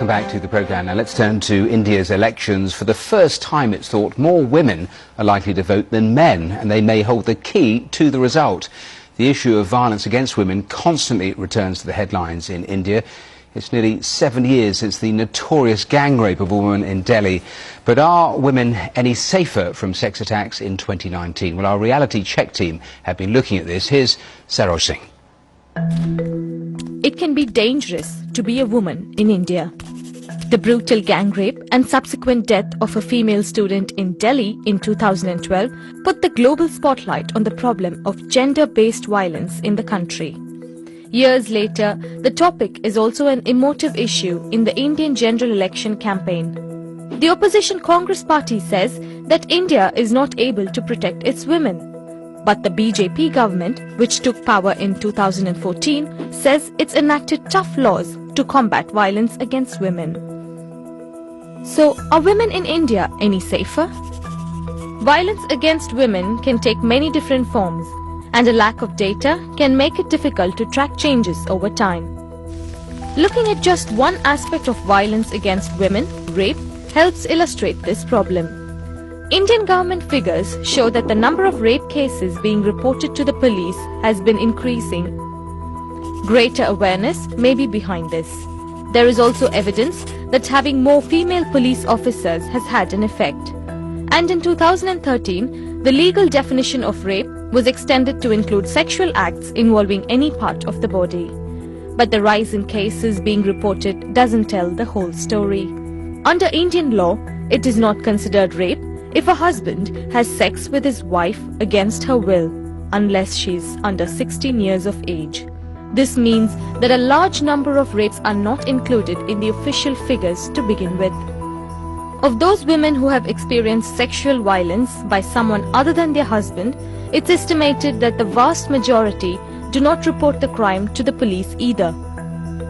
Welcome back to the programme. Now let's turn to India's elections. For the first time, it's thought more women are likely to vote than men, and they may hold the key to the result. The issue of violence against women constantly returns to the headlines in India. It's nearly 7 years since the notorious gang rape of a woman in Delhi. But are women any safer from sex attacks in 2019? Well, our reality check team have been looking at this. Here's Saroj Singh. It can be dangerous to be a woman in India. The brutal gang rape and subsequent death of a female student in Delhi in 2012 put the global spotlight on the problem of gender-based violence in the country. Years later, the topic is also an emotive issue in the Indian general election campaign. The opposition Congress party says that India is not able to protect its women. But the BJP government, which took power in 2014, says it's enacted tough laws to combat violence against women. So, are women in India any safer? Violence against women can take many different forms, and a lack of data can make it difficult to track changes over time. Looking at just one aspect of violence against women, rape, helps illustrate this problem. Indian government figures show that the number of rape cases being reported to the police has been increasing. Greater awareness may be behind this. There is also evidence that having more female police officers has had an effect. And in 2013, the legal definition of rape was extended to include sexual acts involving any part of the body. But the rise in cases being reported doesn't tell the whole story. Under Indian law, it is not considered rape if a husband has sex with his wife against her will, unless she's under 16 years of age. This means that a large number of rapes are not included in the official figures to begin with. Of those women who have experienced sexual violence by someone other than their husband, it's estimated that the vast majority do not report the crime to the police either.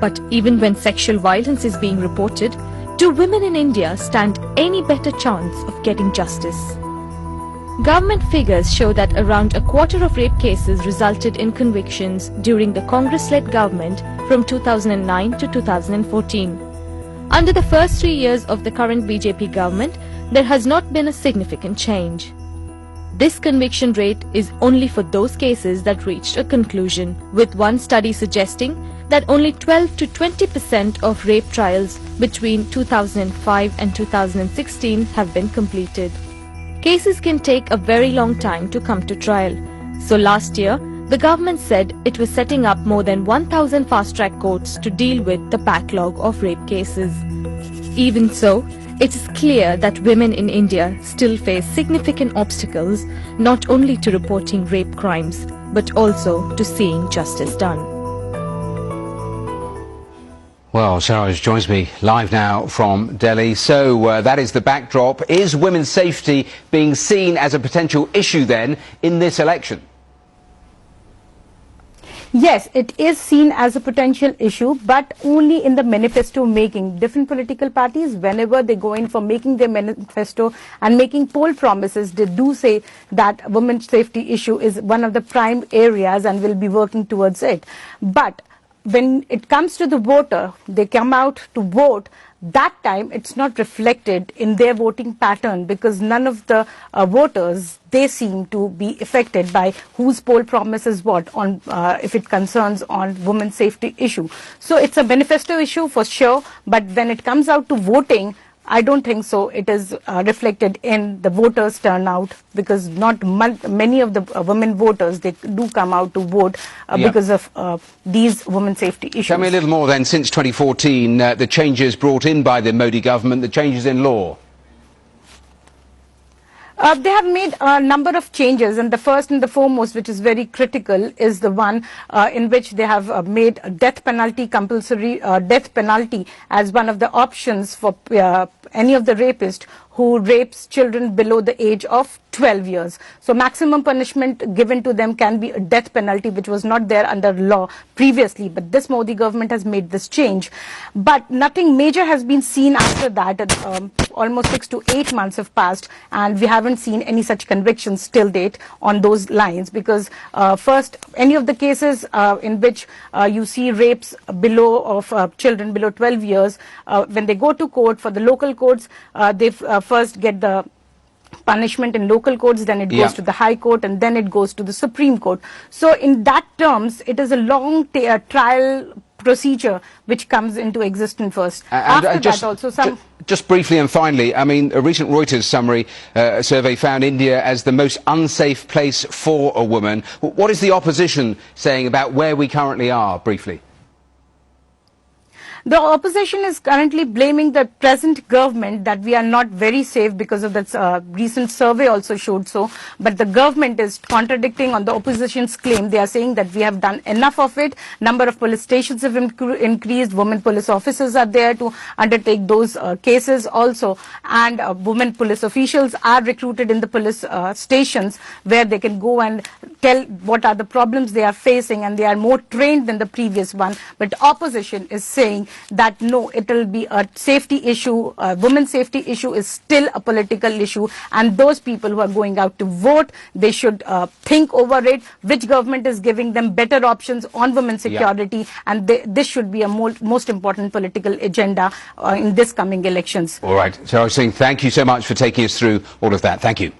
But even when sexual violence is being reported, do women in India stand any better chance of getting justice? Government figures show that around a quarter of rape cases resulted in convictions during the Congress-led government from 2009 to 2014. Under the first 3 years of the current BJP government, there has not been a significant change. This conviction rate is only for those cases that reached a conclusion, with one study suggesting that only 12 to 20% of rape trials between 2005 and 2016 have been completed. Cases can take a very long time to come to trial. So last year, the government said it was setting up more than 1,000 fast-track courts to deal with the backlog of rape cases. Even so, it is clear that women in India still face significant obstacles not only to reporting rape crimes, but also to seeing justice done. Well, Saroj joins me live now from Delhi. So that is the backdrop. Is women's safety being seen as a potential issue then in this election? Yes, it is seen as a potential issue, but only in the manifesto making. Different political parties, whenever they go in for making their manifesto and making poll promises, they do say that women's safety issue is one of the prime areas and will be working towards it. But when it comes to the voter, they come out to vote, that time it's not reflected in their voting pattern, because none of the voters, they seem to be affected by whose poll promises what on if it concerns on women's safety issue. So it's a manifesto issue for sure, but when it comes out to voting, I don't think so it is reflected in the voters' turnout, because not many of the women voters, they do come out to vote because of these women's safety issues. Tell me a little more then. Since 2014, the changes brought in by the Modi government, the changes in law. They have made a number of changes, and the first and the foremost, which is very critical, is the one in which they have made death penalty compulsory, death penalty as one of the options for any of the rapists who rapes children below the age of 12 years. So maximum punishment given to them can be a death penalty, which was not there under law previously. But this Modi government has made this change. But nothing major has been seen after that. Almost 6 to 8 months have passed, and we haven't seen any such convictions till date on those lines. Because first, any of the cases in which you see rapes below of children below 12 years, when they go to court for the local courts, they first get the punishment in local courts, then it goes to the High Court, and then it goes to the Supreme Court. So in that terms, it is a long trial procedure which comes into existence first. After that also some... Just briefly and finally, I mean, a recent Reuters survey found India as the most unsafe place for a woman. What is the opposition saying about where we currently are, briefly? The opposition is currently blaming the present government that we are not very safe because of that recent survey also showed so. But the government is contradicting on the opposition's claim. They are saying that we have done enough of it. Number of police stations have increased. Women police officers are there to undertake those cases also. And women police officials are recruited in the police stations where they can go and tell what are the problems they are facing, and they are more trained than the previous one. But opposition is saying that no, it will be a safety issue. Women's safety issue is still a political issue, and those people who are going out to vote, they should think over it. Which government is giving them better options on women's security, and this should be a most important political agenda in this coming elections. All right, Saroj Singh, thank you so much for taking us through all of that. Thank you.